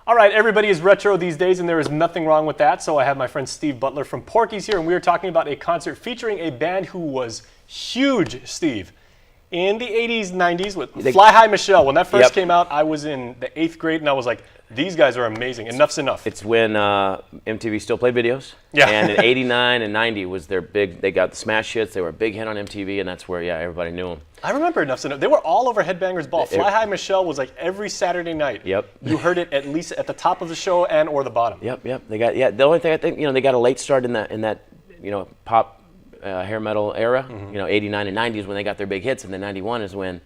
All right, everybody is retro these days, and there is nothing wrong with that. So I have my friend Steve Butler from Porky's here, and we are talking about a concert featuring a band who was huge, Steve, in the 80s, 90s with Fly High Michelle. When that first came out, I was in the 8th grade, and I was like, these guys are amazing. Enuff Z'Nuff. It's when MTV still played videos. Yeah. And in 89 and 90 was their big, they got the smash hits. They were a big hit on MTV, and that's where, everybody knew them. I remember Enuff Z'Nuff. They were all over Headbangers Ball. Fly High Michelle was like every Saturday night. Yep. You heard it at least at the top of the show and or the bottom. Yep. They got, the only thing I think, they got a late start in that pop hair metal era. 89 and 90 is when they got their big hits, and then 91 is when,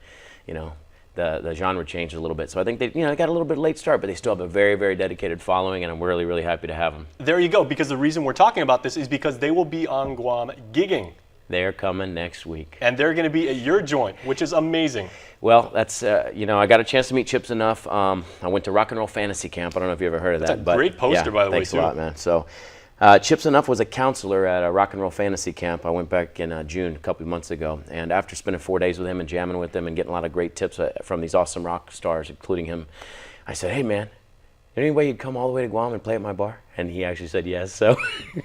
the genre changed a little bit. So I think they, they got a little bit late start, but they still have a very, very dedicated following, and I'm really, really happy to have them. There you go, because the reason we're talking about this is because they will be on Guam gigging. They're coming next week. And they're going to be at your joint, which is amazing. Well, that's, I got a chance to meet Chip Z'Nuff. I went to Rock and Roll Fantasy Camp. I don't know if you ever heard of that. That's a great poster, by the way, too. Thanks a lot, man. So, Chip Z'Nuff was a counselor at a Rock and Roll Fantasy Camp. I went back in June, a couple of months ago. And after spending 4 days with him and jamming with him and getting a lot of great tips from these awesome rock stars, including him, I said, hey, man, any way you'd come all the way to Guam and play at my bar? And he actually said yes. So,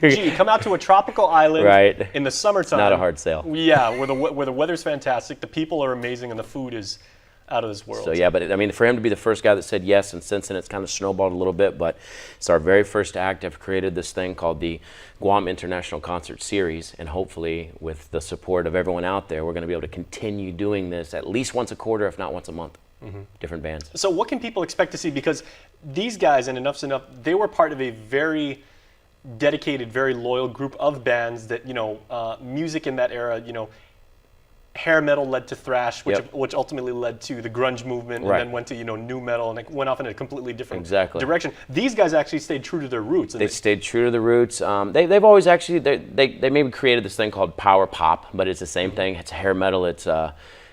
gee, come out to a tropical island in the summertime. Not a hard sale. Yeah, where the weather's fantastic, the people are amazing, and the food is out of this world. So yeah, but for him to be the first guy that said yes, and since then it's kind of snowballed a little bit, but it's our very first act. I've created this thing called the Guam International Concert Series, and hopefully with the support of everyone out there, we're going to be able to continue doing this at least once a quarter, if not once a month. Different bands. So what can people expect to see? Because these guys in Enuff Z'Nuff, they were part of a very dedicated, very loyal group of bands that, music in that era, hair metal led to thrash, which ultimately led to the grunge movement, and then went to nu metal, and it went off in a completely different direction. These guys actually stayed true to their roots. They stayed true to the roots. They've always actually they maybe created this thing called power pop, but it's the same thing. It's hair metal.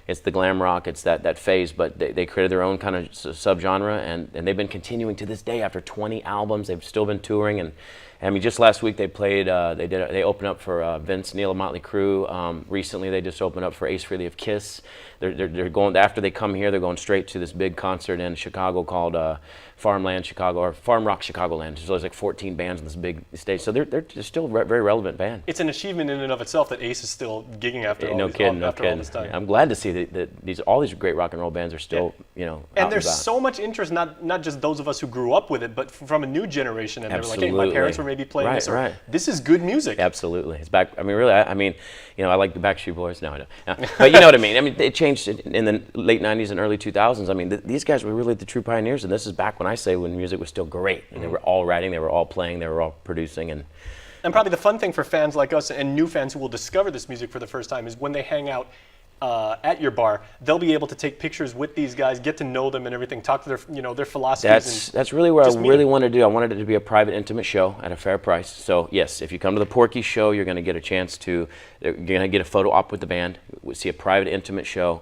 It's the glam rock. It's that phase, but they created their own kind of subgenre, and they've been continuing to this day after 20 albums. They've still been touring, and just last week they played. They opened up for Vince Neil of Motley Crue. Recently they just opened up for Ace Frehley of Kiss. They're going, after they come here, they're going straight to this big concert in Chicago called Farmland Chicago, or Farm Rock Chicagoland. So there's like 14 bands on this big stage. So they're still a very relevant band. It's an achievement in and of itself that Ace is still gigging after all this time. I'm glad to see that all these great rock and roll bands are still, And there's so much interest, not just those of us who grew up with it, but from a new generation. And they're like, hey, my parents were maybe playing this, or this is good music. Absolutely. It's back. I like the Backstreet Boys. No, I don't. But you know what I mean. It changed in the late 90s and early 2000s. These guys were really the true pioneers, and this is back when I say when music was still great, and they were all writing, they were all playing, they were all producing, and probably the fun thing for fans like us and new fans who will discover this music for the first time is when they hang out at your bar, they'll be able to take pictures with these guys, get to know them and everything, talk to their philosophies. That's really what I really wanted to do. I wanted it to be a private, intimate show at a fair price. So yes, if you come to the Porky show, you're going to get a chance to, you're going to get a photo op with the band, see a private, intimate show.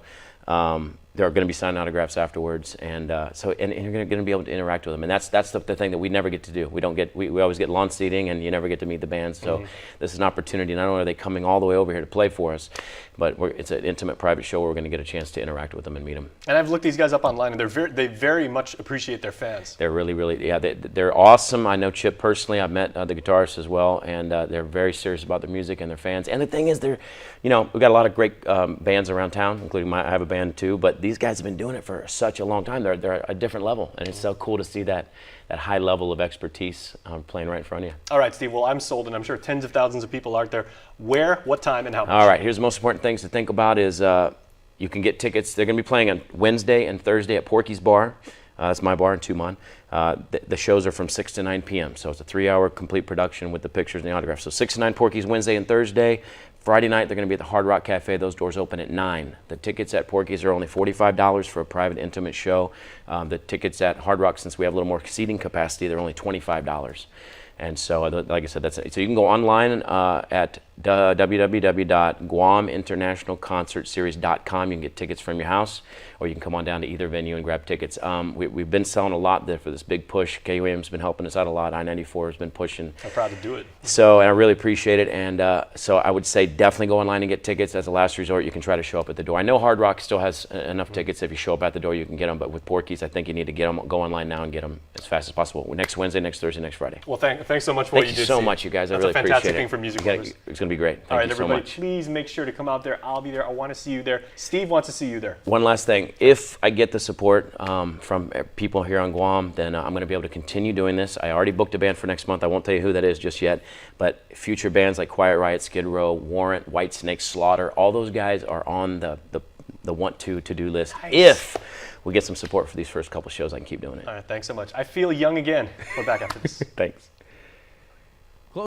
There are going to be signed autographs afterwards, and you're going to be able to interact with them, and that's the thing that we never get to do. We always get lawn seating, and you never get to meet the bands. So this is an opportunity. Not only are they coming all the way over here to play for us, but it's an intimate, private show where we're going to get a chance to interact with them and meet them. And I've looked these guys up online, and they very much appreciate their fans. They're really, they're awesome. I know Chip personally. I've met the guitarist as well, and they're very serious about their music and their fans. And the thing is, we've got a lot of great bands around town, including I have a band too. But these guys have been doing it for such a long time. They're a different level, and it's so cool to see that high level of expertise playing right in front of you. All right, Steve. Well, I'm sold, and I'm sure tens of thousands of people out there. Where, what time, and how much? All right. Here's the most important things to think about is you can get tickets. They're going to be playing on Wednesday and Thursday at Porky's Bar. That's my bar in Tumon. The shows are from 6 to 9 p.m., so it's a 3-hour complete production with the pictures and the autographs. So 6 to 9 Porky's Wednesday and Thursday. Friday night, they're going to be at the Hard Rock Cafe. Those doors open at 9. The tickets at Porky's are only $45 for a private, intimate show. The tickets at Hard Rock, since we have a little more seating capacity, they're only $25. And so, like I said, so you can go online at www.guaminternationalconcertseries.com. You can get tickets from your house, or you can come on down to either venue and grab tickets. We've been selling a lot there for this big push. KUAM's been helping us out a lot. I-94 has been pushing. I'm proud to do it. So, and I really appreciate it. And so I would say definitely go online and get tickets. As a last resort, you can try to show up at the door. I know Hard Rock still has enough tickets. If you show up at the door, you can get them. But with Porky's, I think you need to go online now and get them as fast as possible. Next Wednesday, next Thursday, next Friday. Well, thanks so much for what you did. Thank you so much, you guys. I really appreciate it. That's a fantastic thing for music lovers. It's going to be great. All right, Thank you so everybody, much. please make sure to come out there. I'll be there. I want to see you there. Steve wants to see you there. One last thing. If I get the support from people here on Guam, then I'm going to be able to continue doing this. I already booked a band for next month. I won't tell you who that is just yet. But future bands like Quiet Riot, Skid Row, Warrant, White Snake, Slaughter, all those guys are on the want to-do list. Nice. If we get some support for these first couple shows, I can keep doing it. All right, thanks so much. I feel young again. We're back after this. Thanks.